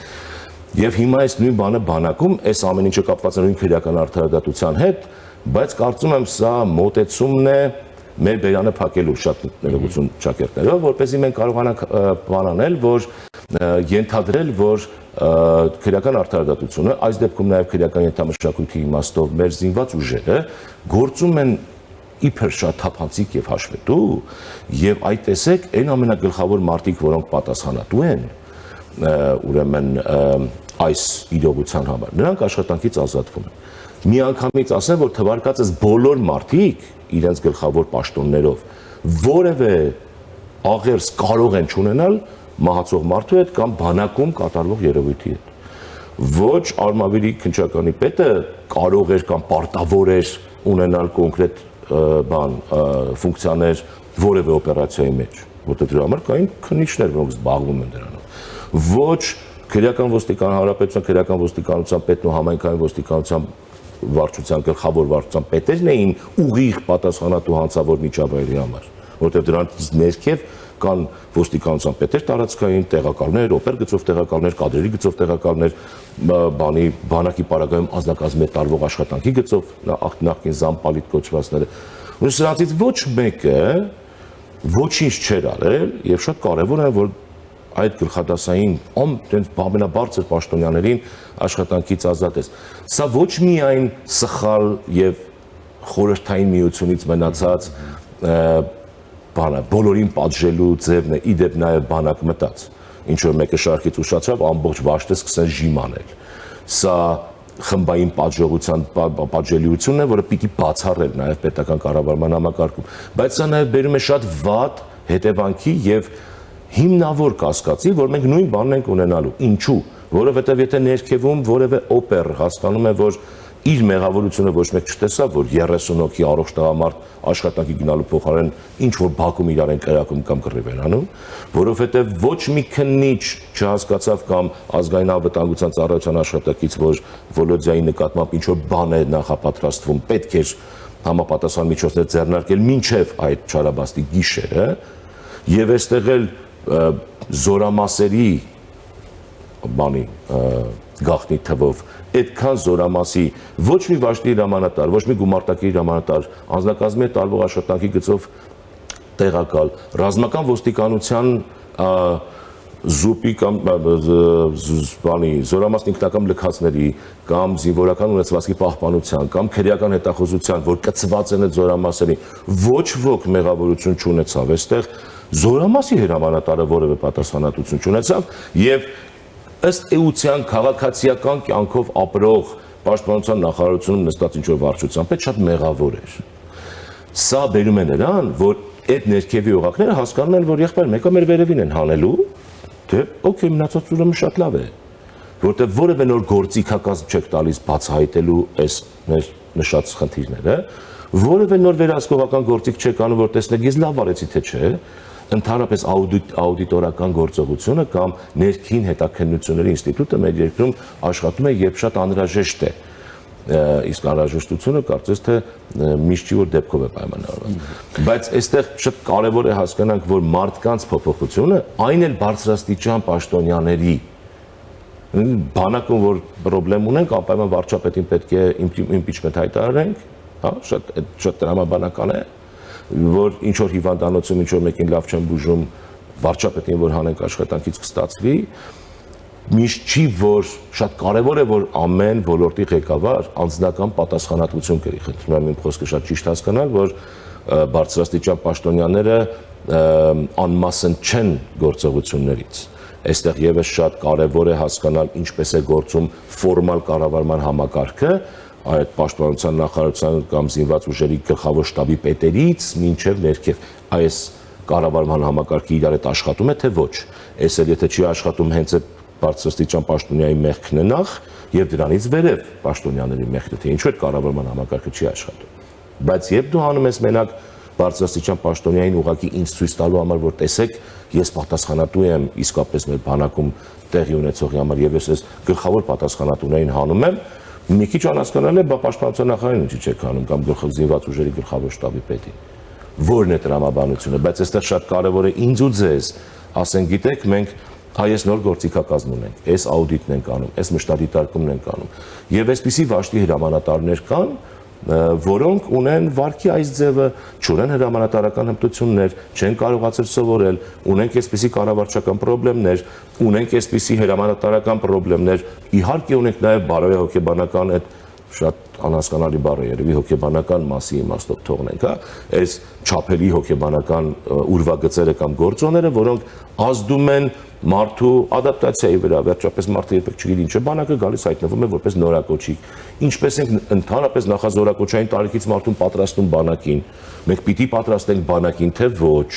Speaker 3: Եվ հիմա այս նույն բանը բանակում, այս ամեն ինչը կապված է նույն քրեական արդարադատության հետ, բայց կարծում եմ սա մոտեցումն է մեր բերանը փակելու շատ ներողություն ճակերտներով, որպեսզի մենք կարողանանք բան անել, որ ենթադրել, որ քրեական արդարադատությունը, այս դեպքում նաև քրեական ենթամշակույթի իմաստով մեր զինված ուժերը գործում են իբր շատ թափանցիկ եւ հաշվետու, եւ այդ տեսեք այն ամենագլխավոր մարտիկ, որոնք պատասխանատու են, ուրեմն այս իրողության համար, նրանք աշխատանքից ազատվում են։ Միանգամից ասեմ, որ թվարկածս բոլոր մարտիկ իրենց գլխավոր պաշտոններով որևէ աղերս կարող են չունենալ մահացող մարդու հետ կամ բանակում կատարվող երևույթի հետ։ Ոչ Արմավիրի քննչականի պետը կարող էր կամ պարտավոր էր ունենալ կոնկրետ ֆունկցիաներ որևէ օպերացիայի մեջ, որտեղ դրա համար կային քննիչներ, որոնք զբաղվում են դրանով։ Ոչ քրեական ոստիկան հանրապետության քրեական ոստիկանության պետն ու համայնքային ոստիկանության վարչության գլխավոր վարչության պետերն էին ուղիղ պատասխանատու հանցավոր միջավայրի համար, որտեղ դրանից ներքև կան ոստիկանության պետեր տարածքային տեղակալներ, օպեր գծով տեղակալներ, կադրերի գծով տեղակալներ, բանակի պարագայում անձնակազմի տարվող աշխատանքի գծով նախկին զամպալիտ կոչվածները։ Ու սրանցից ոչ մեկը ոչինչ չէր արել եւ շատ կարեւոր է որ այդ գլխադասային ամենաբարձր պաշտոնյաներին աշխատանքից ազատես։ Սա ոչ միայն սխալ եւ խորհրդային միությունից մնացած բոլորին պատժելու ձևն է, իդեպ նաև բանակ մտած, ինչ որ մեկը շարքից ուշացավ, ամբողջ վաշտը սկսեն ժիմ անել։ Սա խմբային պատժելիությունն է, որը պիտի բացառել նաև պետական կառավարման համակարգում, բայց սա նաև բերում է շատ վատ հետևանքի եւ հիմնավոր կասկածի, որ մենք նույն բանն ենք ունենալու։ Ինչու՞։ Որովհետեւ եթե ներքևում որևէ օպեր հասկանում է, որ իր մեղավորությունը ոչ մեկ չտեսավ, որ 30 հոգի առողջ տղամարդ աշխատանքի գնալու փոխարեն ինչ որ բակում իրար են կրակում կամ կռիվ են անում, որովհետև ոչ մի քննիչ չհասկացավ կամ ազգային անվտանգության ծառայության աշխատակից, որ Վոլոդյայի նկատմամբ ինչ որ բան է նախապատրաստվում, պետք էր համապատասխան միջոցներ ձեռնարկել մինչև այդ չարաբաստի գիշերը, եւ այստեղ էլ զորամասերի բանի գաղտնի թվով այդքան զորամասի ոչ մի վաշտի հրամանատար, ոչ մի գումարտակի հրամանատար, անձնակազմի հետ տարվող աշխատանքի գծով տեղակալ, ռազմական ոստիկանության զուպի կամ բանի զորամասն ինքնական լքածների կամ զինվորական ունեցվածքի պահպանության կամ քրեական հետախուզության, որ կցված են այդ զորամասերի, ոչ ոք մեղավորություն չունեցավ այստեղ, զորամասի հրամանատարը որևէ պատասխանատվություն չունեցավ եւ ըստ էության քաղաքացիական կյանքով ապրող պաշտպանության նախարարությունում նստած ինչ որ վարչության պետ շատ մեղավոր էր։ Սա բերում է նրան, որ այդ ներքևի օղակները հասկանում են, որ եղբայր մեկը մեր վերևին են հանելու, թե օքեյ մնացած ուրեմն շատ լավ է, որտեղ որևէ նոր գործիքակազմ չեք տալիս բացահայտելու այս մեր նշած խնդիրները, որևէ նոր վերահսկողական գործիք չեք անում, որ տեսնեք ես լավ արեցի թե չէ, ընդհանրապես աուդիտորական գործողությունը կամ ներքին հետաքննությունների ինստիտուտը մեր երկրում աշխատում է երբ շատ անհրաժեշտ է, իսկ անհրաժեշտությունը կարծես թե միշտ չի որ դեպքով է պայմանավորված։ Բայց այստեղ շատ կարևոր է հասկանանք, որ մարդկանց փոփոխությունը այն էլ բարձրաստիճան պաշտոնյաների բանակում որ խնդրեմ ունենք, անպայման վարչապետին պետք է իմպիչմենտ հայտարարենք, հա, շատ տրամաբանական է, որ ինչ որ հիվանդանոցում ինչ որ մեկին լավ չեն բուժում, վարչապետին որ հանենք աշխատանքից կստացվի, միշտ չի որ շատ կարևոր է որ ամեն ոլորտի ղեկավար անձնական պատասխանատվություն կրի։ Խնդրում եմ իմ խոսքը շատ ճիշտ հասկանալ, որ բարձրաստիճան պաշտոնյաները անմասն չեն գործողություններից։ Այստեղ եւս շատ կարևոր է հասկանալ ինչպես է գործում ֆորմալ կառավարման համակարգը, այդ պաշտպանության նախարարության կամ զինված ուժերի գլխավոր շտաբի պետերից մինչև ներքև այս կառավարման համակարգը իրար հետ աշխատում է թե ոչ։ Այս էլ եթե չի աշխատում հենց այդ բարձրաստիճան պաշտոնյայի մեղքն է նախ եւ դրանից վերև պաշտոնյաների մեղքը, թե ինչու այդ կառավարման համակարգը չի աշխատում։ Բայց երբ դու անում ես մենակ բարձրաստիճան պաշտոնյային ուղակի ինձ ցույց տալու համար, որ տեսեք, ես պատասխանատու եմ իսկապես մեր բանակում տեղի ունեցողի համար եւ ես գլխավոր պատասխանատուներին հանում եմ, մի քիչ անհասկանալի է, բա պաշտպանության նախարարին ինչի չեք անում կամ զինված ուժերի գլխավոր շտաբի պետին։ Որն է տրամաբանությունը, բայց այստեղ շատ կարևոր է ինձ ու ձեզ, ասեն, գիտեք, մենք այս նոր գործիքակազմ ունենք, այս աուդիտն ենք անում, այս մշտադիտարկումն ենք անում։ Եվ այսպիսի վաշտի հրամանատարներ կան, որոնք ունեն վարքի այս ձևը, չունեն հրամանատարական հմտություններ, չեն կարողացել սովորել, ունենք այսպիսի կառավարչական խնդիրներ, ունենք այսպիսի հրամանատարական խնդիրներ, իհարկե ունենք նաև բարոյ հոգեբանական այդ շատ անհասկանալի բառ է երևի հոգեբանական մասի իմաստով թողնենք, հա, այս չափելի հոգեբանական ուրվագծերը կամ գործոնները, որոնք ազդում են մարդու ադապտացիայի վրա, վերջապես մարդը երբեք չգիտի ինչ է, բանակը գալիս հայտնվում է որպես նորակոչիկ, ինչպես ենք ընդհանրապես նախազորակոչային տարիքից մարդուն պատրաստում բանակին, մենք պիտի պատրաստենք բանակին, թե ոչ,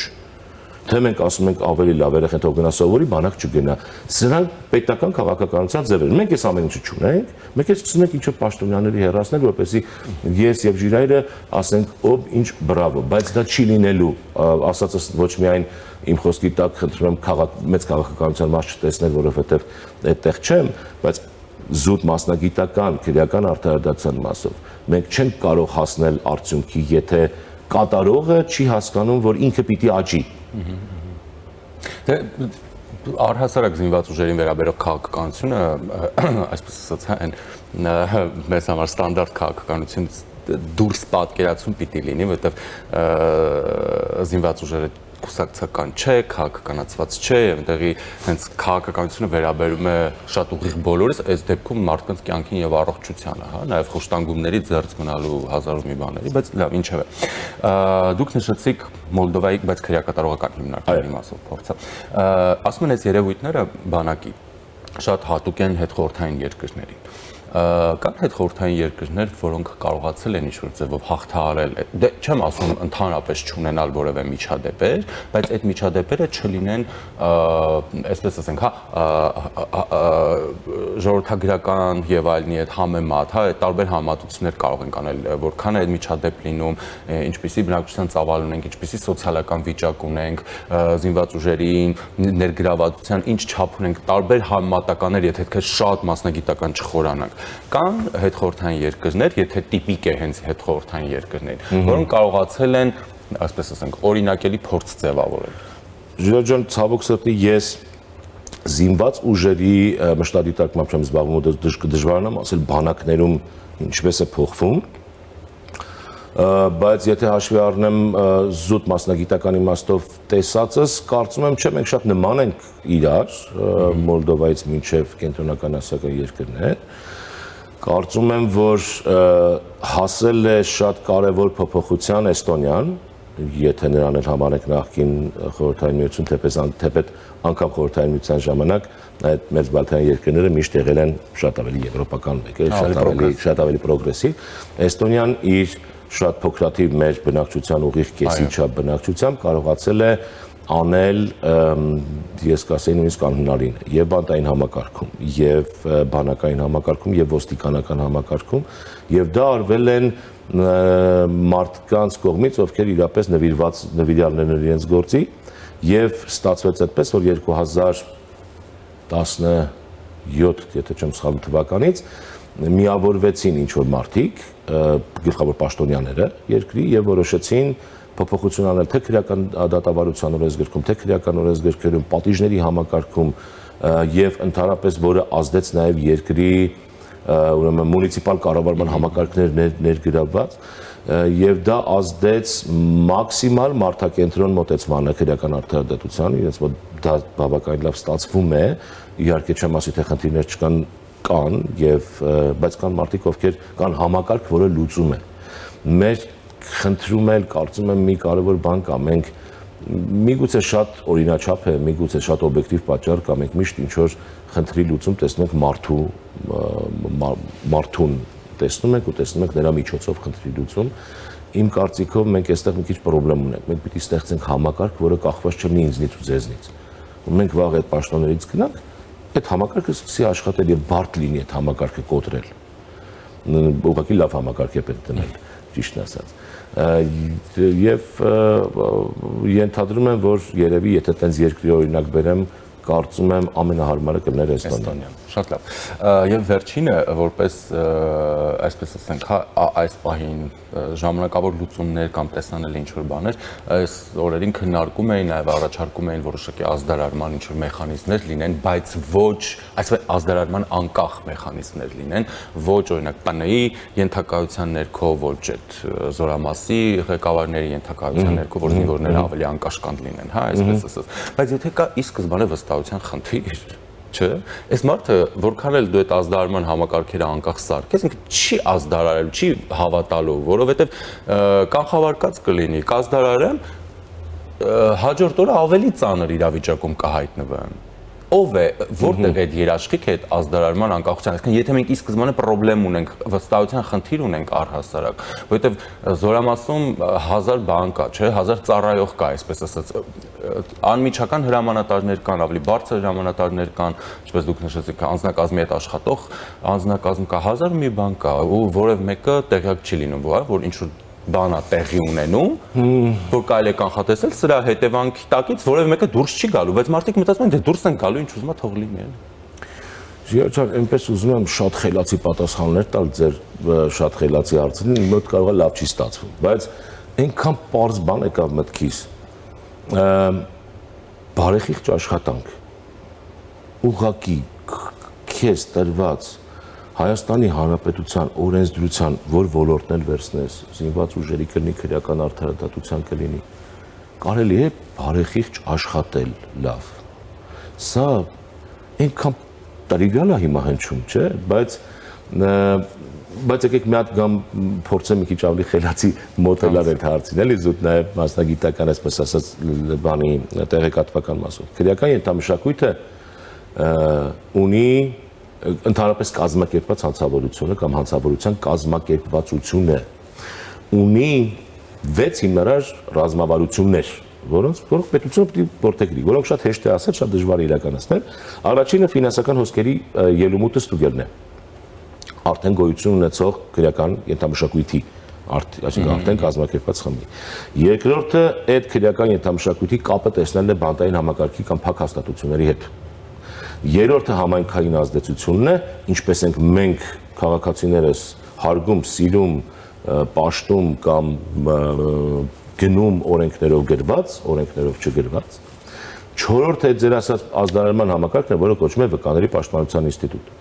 Speaker 3: թե մենք ասում ենք ավելի լավ երեխան թող գնա սովորի, բանակ չգնա, սրանք պետական քաղաքականության ձևեր են, մենք այս ամեն ինչը չունենք, մենք էլ սկսում ենք ինչ-որ պաշտոնյաների հեռացնել, որպեսզի ես եւ Ժիրայրը ասենք ով ինչ բրավո, բայց դա չի լինելու, ասածս ոչ միայն իմ խոսքի տակ խնդրում եմ մեծ քաղաքականության մաս չտեսնել, որովհետեւ այդտեղ չեմ, բայց զուտ մասնագիտական, քրեական արտահայտության մասով մենք չենք կարող հասնել արդյունքի, եթե կատարողը չի հասկանում, որ ինքը պիտի աճի։
Speaker 2: Առհասարակ զինված ուժերին վերաբերող քաղաքականությունը, այսպես ասած, այն մեզ համար ստանդարտ քաղաքականությունից դուրս պատկերացում պիտի լինի, որովհետև զինված ուժերը կուսակցական չէ, քաղաքականացված չէ, եւ այնտեղի հենց քաղաքականությունը վերաբերում է շատ ուղիղ բոլորիս, այս դեպքում մարդկանց կյանքին եւ առողջությանը, հա, նաեւ խոշտանգումների ձեռք մնալու հազար ու մի բաների, բայց լավ, ինչևէ։ Դուք նշեցիք Մոլդովայի, բայց քրեակատարողական հիմնարկների մասով փորձը։ Ասում են այս երևույթները բանակի շատ հատուկ են հետխորհրդային երկրներին։ Կան հետխորհրդային երկրներ, որոնք կարողացել են ինչ-որ ձևով հաղթահարել, դե չեմ ասում ընդհանրապես չունենալ որևէ միջադեպեր, բայց այդ միջադեպերը չլինեն, այսպես ասենք, ժողովրդագրական եւ այլնի այդ համեմատ, հա, այդ տարբեր համատություններ կարող են անել, որքան է այդ միջադեպ լինում, ինչպիսի բնակչության ծավալ ունենք, ինչպիսի սոցիալական վիճակ ունենք, զինված ուժերին, ներգրավվածության ինչ չափ ունենք, տարբեր համատականներ, եթե թե շատ մասնագիտական չխորանանք։ Կան հետխորհրդային երկրներ, եթե տիպիկ է հենց հետխորհրդային երկրներ, որոնք կարողացել են, այսպես ասենք, օրինակելի փորձ ձևավորել։
Speaker 3: Ժիրայր ջան, ցավոք սրտի ես զինված ուժերի մշտադիտարկմամբ չեմ զբաղվում, դժվարն եմ ասել բանակներում ինչպես է փոխվում, բայց եթե հաշվի առնեմ զուտ մասնագիտական իմաստով տեսածս, կարծում եմ, չէ, մենք շատ նման ենք իրար, Մոլդովայից մինչև կենտրոնական ասիական երկրներ, կարծում եմ, որ հասել է շատ կարևոր փոփոխության Էստոնիան, եթե նրան էլ համարենք նախկին խորհրդային միություն, թեպետ անգամ խորհրդային միության ժամանակ այդ մեծ բալթյան երկրները միշտ եղել են շատ ավելի եվրոպական մեկ, շատ ավելի պրոգրեսիվ։ Էստոնիան իր շատ փոքրաթիվ մեր բնակչության ուղիղ կեսի չափ բնակչությամբ կարողացել է անել, ես կասեի նույնիսկ անհնարին է, եւ բանտային համակարգում, եւ բանակային համակարգում, եւ ոստիկանական համակարգում, եւ դա արվել են մարդկանց կողմից, ովքեր իրապես նվիրյալներն են իրենց գործի, եւ ստացվեց այդպես, որ 2017, եթե չեմ սխալվում թվականից, միավորվեցին ինչ-որ մարդիկ, գլխավոր պաշտոնյաները երկրի եւ որոշեցին փոփոխություն անել թե քրեական դատավարության օրենսգրքում, թե քրեական օրենսգրքերում, պատիժների համակարգում եւ ընդհանրապես որը ազդեց նաեւ երկրի ուրեմն մունիցիպալ կառավարման համակարգներ ներգրավված եւ դա ազդեց մաքսիմալ մարդակենտրոն մոտեցմանը քրեական արդարադատության, իրենց մոտ դա բավականին լավ ստացվում է, իհարկե չեմ ասի թե խնդիրներ կան եւ բայց կան մարդիկ, ովքեր կան համակարգ, որը լուծում է։ Մեր խնդրում էլ կարծում եմ մի կարևոր բան կա, մենք միգուցե շատ օրինաչափ է, միգուցե շատ օբյեկտիվ պատճառ կա, մենք միշտ ինչ որ խնդրի լուծում տեսնում ենք մարդուն տեսնում ենք ու տեսնում ենք նրա միջոցով խնդրի լուծում։ Իմ կարծիքով մենք այստեղ մի քիչ խնդրեմ ունենք, մենք պիտի ստեղծենք համակարգ, որը կախված չլինի ինձնից ու ձեզնից։ Ու մենք վաղ այդ պաշտոններից գնանք, այդ համակարգը սկսի աշխատել եւ բարդ լինի այդ համակարգը կոտրել։ Ուղղակի լավ համակարգ է պետք դնել, ճիշտն ասած։ Եվ ենթադրում եմ, որ երևի եթե տենց երկրի օրինակ բերեմ, կարծում եմ ամենահարմարը կլիներ Էստոնիան։
Speaker 2: Շատ լավ։ Եվ վերջինը, որպես այսպես ասենք, այս պահին ժամանակավոր լուծումներ կամ տեսանելի ինչ-որ բաներ, այս օրերին քննարկում էին, նաև առաջարկում էին որոշակի ազդարարման ինչ-որ մեխանիզմներ լինեն, բայց ոչ, այսպես ազդարարման անկախ մեխանիզմներ լինեն, ոչ օրինակ ՊՆ-ի ենթակայության ներքո, ոչ այդ զորամասի ղեկավարների ենթակայության ներքո, որ զինվորները ավելի անկաշկանդ լինեն, հա, այսպես ասած։ Բայց եթե կա ի սկզբանե վստահության խնդիր, չէ, այս մարդը որքան էլ դու այդ ազդարարման համակարգերը անկախ սարքես, ինքը չի ազդարարել, չի հավատալու, որովհետև կանխավարկած կլինի, կազդարարեմ, հաջորդ օրը ավելի ծանր իրավիճակում կհայտնվեմ։ Ով է, որտեղ է այդ երաշխիքը այդ ազդարարման անկախության, այսինքն եթե մենք ի սկզբանե խնդրեմ ունենք, վստահության խնդիր ունենք առհասարակ, որովհետև զորամասում 1000 բան կա, չէ, 1000 ծառայող կա, այսպես ասած, անմիջական հրամանատարներ կան, ավելի բարձր հրամանատարներ կան, ինչպես դուք նշեցիք, անձնակազմի հետ աշխատող անձնակազմ կա, 1000 մի բան կա, ու որև մեկը տեղյակ չի լինում, որ ինչ-որ բանա տեղի ունենում, որ կարելի է կանխատեսել սրա հետևանքի տակից որևէ մեկը դուրս չի գալու, բայց մարդիկ մտածում են, դե դուրս են գալու, ինչ ուզում է թող լինի։
Speaker 3: Ժիհար ջան, այնպես ուզում եմ շատ խելացի պատասխաններ տալ ձեր շատ խելացի հարցերին, մոտ կարող է լավ չի ստացվում, բայց այնքան պարզ բան եկավ մտքիս։ Բարեխիղճ աշխատանք, ուղղակի քեզ տրված Հայաստանի Հանրապետության օրենսդրության որ ոլորտն էլ վերցնես, զինված ուժերի կլինի, քրեական արդարադատության կլինի, կարելի է բարեխիղճ աշխատել լավ։ Սա այնքան տրիվիալ է հիմա հնչում, չէ, բայց եկեք մի հատ գամ փորձեմ մի քիչ ավելի խելացի մոդելար այդ հարցին, էլի զուտ նաև մասնագիտական, այսպես ասած, բանի տեղեկատվական մասով։ Քրեական ենթամշակույթը ունի ընդհանրապես կազմակերպված հանցավորությունը կամ հանցավորության կազմակերպվածությունը ունի 6 հիմնարար ռազմավարություններ, որոնք պետությունը պետք է որտեղի, որոնք շատ հեշտ է ասել, շատ դժվար է իրականացնել։ Առաջինը ֆինանսական հոսքերի ելումուտը ստուգելն է։ Արդեն գոյություն ունեցող քրեական ենթամշակույթի, այսինքն արդեն կազմակերպված խմբի։ Երկրորդը այդ քրեական ենթամշակույթի կապը տեսնելն է բանտային համակարգի կամ փակ հաստատությունների հետ։ Երրորդը համայնքային ազդեցությունն է, ինչպես ենք մենք քաղաքացիներս հարգում, սիրում, պաշտում կամ գնում օրենքներով գրված, օրենքներով չգրված։ Չորրորդը այդ ձեր ասած ազդարարման համակարգն է, որը կոչվում է վկաների պաշտպանության ինստիտուտ։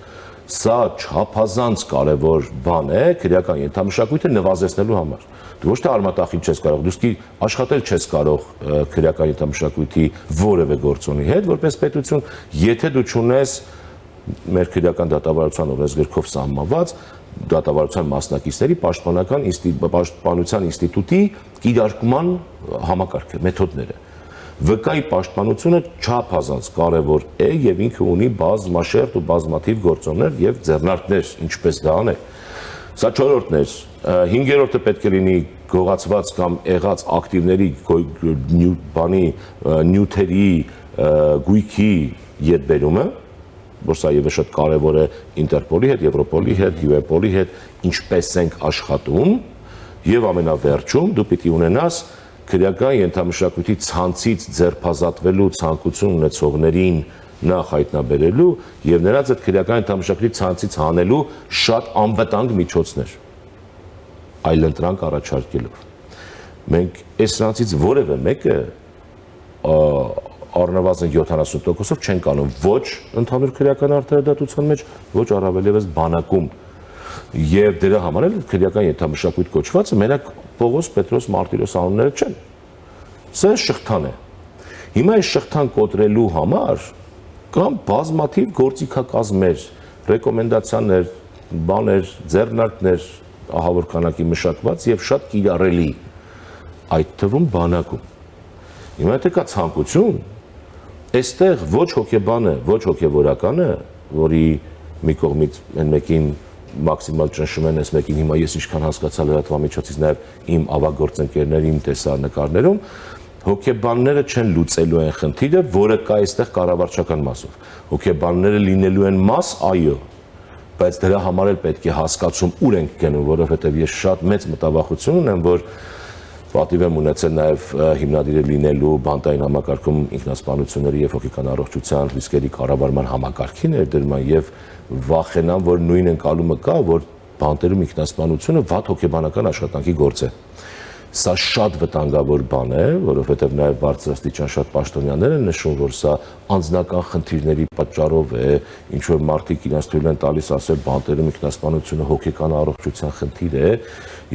Speaker 3: Սա չափազանց կարևոր բան է քրեական ենթամշակույթը նվազեցնելու համար։ Դու ոչ թե արմատախիլ չես կարող, դու աշխատել չես կարող քրեական ենթամշակույթի որևէ գործոնի հետ, որպես պետություն, եթե դու չունես մեր քրեական դատավարության օրենսգրքով սահմանված դատավարության մասնակիցների պաշտպանության ինստիտուտի կիրարկման համակարգը, մեթոդները։ ՎԿ-ի պաշտպանությունը չափազանց կարևոր է եւ ինքը ունի բազմաշերտ ու բազմաթիվ գործոններ եւ ձեռնարկներ, ինչպես դա անել։ Սա չորրորդն էր, հինգերորդը պետք է լինի գողացված կամ եղած ակտիվների նյութերի գույքի ետբերումը, որ սա եւս շատ կարևոր է Ինտերպոլի հետ, Եվրոպոլի հետ, UNPOL-ի հետ, ինչպես ենք աշխատում, եւ ամենավերջում դու պիտի ունենաս քրեական ենթամշակույթի ցանցից ձերբազատվելու ցանկություն ունեցողներին նախ հայտնաբերելու եւ նրանց այդ քրեական ենթամշակույթի ցանցից հանելու շատ անվտանգ միջոցներ այլընտրանք առաջարկելով։ Մենք այս ցանցից որևէ մեկը առնվազն 70%-ով չենք անում ոչ ընդհանուր քրեական արդարադատության մեջ, ոչ առավել եւս բանակում։ Եվ դրա համար էլ քրեական ենթամշակույթ կոչվածը մենակ Պողոս, Պետրոս, Մարտիրոս անունները չեն։ Սա շղթան է։ Հիմա այս շղթան կոտրելու համար կամ բազմաթիվ գործիքակազմեր, ռեկոմենդացիաներ, բաներ, ձեռնարկներ ահավոր քանակի մշակված եւ շատ կիրառելի, այդ թվում բանակում։ Հիմա եթե կա ցանկություն, այստեղ ոչ հոգեբանը, ոչ հոգեվորականը, որի մի կողմից այն մեկին մաքսիմալ ճնշում են, այս մեկին հիմա ես ինչքան հասկացա լրատվամիջոցից նաև իմ ավագ գործընկերների իմ տեսանկարներում, հոգեբանները չեն լուծելու այն խնդիրը, որը կա այստեղ կառավարչական մասով։ Հոգեբանները լինելու են մաս, այո, բայց դրա համար էլ պետք է հասկացում ուր ենք գնում, որովհետև ես շատ մեծ մտավախություն ունեմ, որ պատիվ եմ ունեցել նաև հիմնադիրը լինելու բանտային համակարգում ինքնասպանությունների եւ հոգեկան առողջության ռիսկերի կառավարման համակարգի ներդրման եւ վախենամ, որ նույն ընկալումը կա, որ բանտերում ինքնասպանությունը վատ հոգեբանական աշխատանքի գործ է։ Սա շատ վտանգավոր բան է, որովհետև նաև բարձրաստիճան շատ պաշտոնյաներ են նշում, որ սա անձնական խնդիրների պատճառով է, ինչ որ մարդիկ իրենց թույլ են տալիս ասել բանտերում ինքնասպանությունը հոգեկան առողջության խնդիր է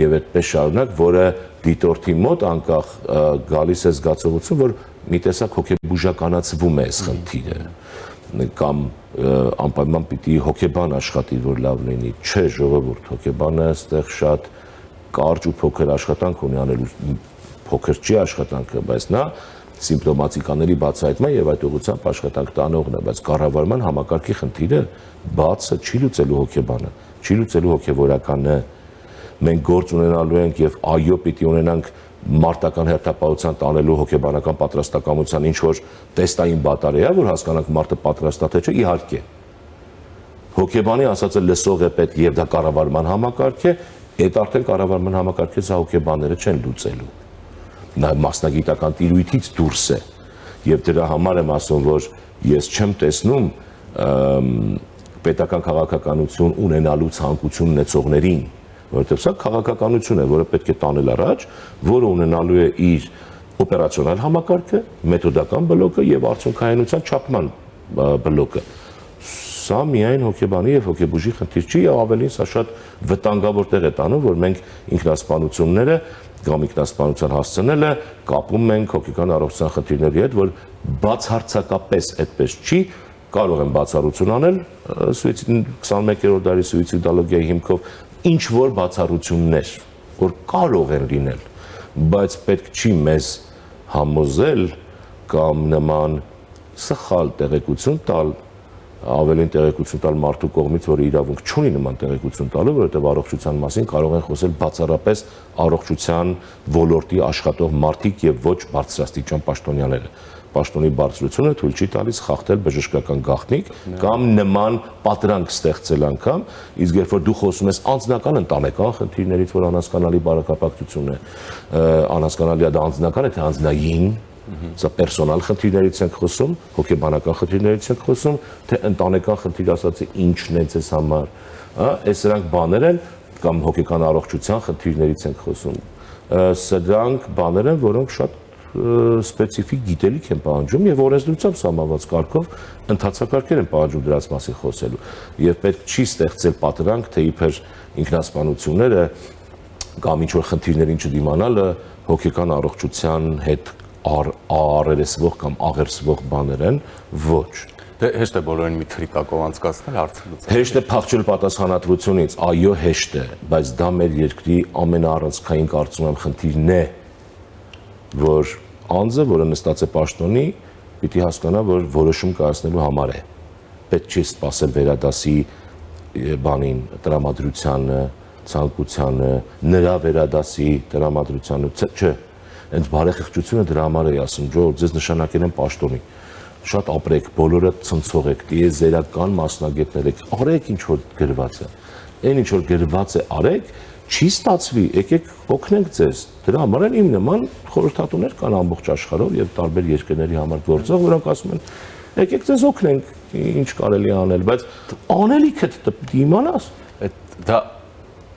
Speaker 3: եւ այդպես շարունակ, որը դիտորդի մոտ անկախ գալիս է զգացողություն, որ մի տեսակ հոգեբուժականացվում է այս խնդիրը կամ անպայման պիտի հոգեբան աշխատի, որ լավ լինի։ Չէ, ժողովուրդ, հոգեբանը այստեղ շատ կարճ ու փոքր աշխատանք ունի անելու, փոքր չի աշխատանքը, բայց նա սիմպտոմատիկաների բացահայտման եւ այդ ուղղությամբ աշխատանք տանողն է, բայց կառավարման համակարգի խնդիրը բացը չի լուծելու հոգեբանը, չի լուծելու հոգեվորականը։ Մենք գործ ունենալու ենք եւ այո պիտի ունենանք մարտական հերթապահության տանելու հոգեբանական պատրաստակամության ինչ որ տեստային բատարեա, որ հասկանանք մարդը պատրաստա թե չէ, իհարկե։ Հոգեբանի ասածը լսող է պետք եւ դա կառավարման համակարգ է, այդ արդեն կառավարման համակարգի սա հոգեբանները չեն լուծելու։ Նա մասնագիտական տիրույթից դուրս է եւ դրա համար եմ ասում, որ ես չեմ տեսնում պետական քաղաքականություն ունենալու ցանկություն ունեցողներին, որովհետեւ սա քաղաքականություն է, որը պետք է տանել առաջ, որը ունենալու է իր օպերացիոնալ համակարգը, մեթոդական բլոկը եւ արդյունքայինության չափման բլոկը։ Սա միայն հոգեբանի եւ հոգեբուժի խնդիր չի, եւ ավելին սա շատ վտանգավոր տեղ է տանում, որ մենք ինքնասպանությունները կամ ինքնասպանության հասցնելը կապում ենք հոգեկան առողջության խնդիրների հետ, որ բացարձակապես այդպես չի, կարող են բացառություն անել 21-րդ դարի սուիցիդոլոգիայի հիմքով ինչ որ բացառություններ, որ կարող են լինել, բայց պետք չի մեզ համոզել կամ նման սխալ տեղեկություն տալ, ավելին տեղեկություն տալ մարդու կողմից, որը իրավունք չունի նման տեղեկություն տալու, որովհետև առողջության մասին կարող են խոսել բացառապես առողջության ոլորտի աշխատող մարդիկ եւ ոչ բարձրաստիճան պաշտոնյաները։ Պաշտոնի բարձրությունը թույլ չի տալիս խախտել բժշկական գաղտնիք կամ նման պատրանք ստեղծել անգամ, իսկ երբ որ դու խոսում ես անձնական ընտանեկան խնդիրներից, որ անհասկանալի բարակապակցություն է, անհասկանալի է դա անձնական է թե անձնային, սա պերսոնալ խնդիրներից ենք խոսում, հոգեբանական խնդիրներից ենք խոսում, թե ընտանեկան խնդիր ասածը ինչն է ձեզ համար, այս սրանք բաներ են կամ հոգեկան առողջության խնդիրներից ենք խոսում։ Սրանք բաներ են, որոնք շատ սպეციფიկ գիտելիք են պահանջում եւ օրենսդրությամբ սահմանված կարգով ընդհանցակարգեր են պահանջում դրանց մասին խոսելու եւ պետք չի ստեղծել պատրանք թե իբր ինքնասպանությունները կամ ինչ որ խնդիրներին չդիմանալը հոգեկան առողջության հետ առերեսվող կամ աղերսվող բաներ են, ոչ։
Speaker 2: Դե հեշտ է բոլորին մի թրիկակով անցկացնել հարցը լուծել։
Speaker 3: Հեշտ է փախչել պատասխանատվությունից, այո, հեշտ է, բայց դա մեր երկրի ամենաառանցքային կարծում եմ խնդիրն է, որ անձը, որը նստած է պաշտոնի, պիտի հասկանա, որ որոշում կայացնելու համար է։ Պետք չի սպասել վերադասի բանին, տրամադրությանը, ցանկությանը, նրա վերադասի տրամադրությանը, չէ։ Հենց բարեխիղճությունը դրա համար է ասում, Ջորջ, ձեզ նշանակել են պաշտոնի։ Շատ ապրեք, բոլորը ցնցող եք, տիեզերական մասնագետներ եք, արեք ինչ որ գրված է։ Այն ինչ որ գրված է, արեք, չի ստացվի, եկեք օգնենք ձեզ։ Դրա համար են իմ նման խորհրդատուներ կան ամբողջ աշխարհով եւ տարբեր երկրների համար գործող, որոնք ասում են, եկեք ձեզ օգնենք, ինչ կարելի է անել, բայց անելիքը դու իմանաս։
Speaker 2: Դա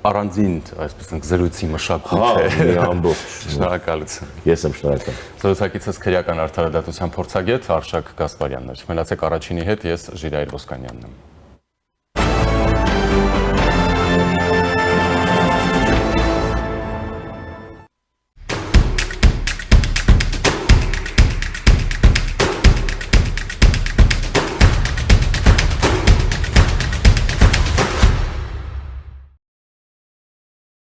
Speaker 2: առանձին, այսպես ասենք, զրույցի մշակույթ է։
Speaker 3: Մի ամբողջ։
Speaker 2: Շնորհակալություն։
Speaker 3: Ես եմ շնորհակալ։
Speaker 2: Զրուցակիցս քրեական արդարադատության փորձագետ Արշակ Գասպարյանն էր։ Մնացեք առաջինի հետ, ես Ժիրայր Ոսկանյանն եմ։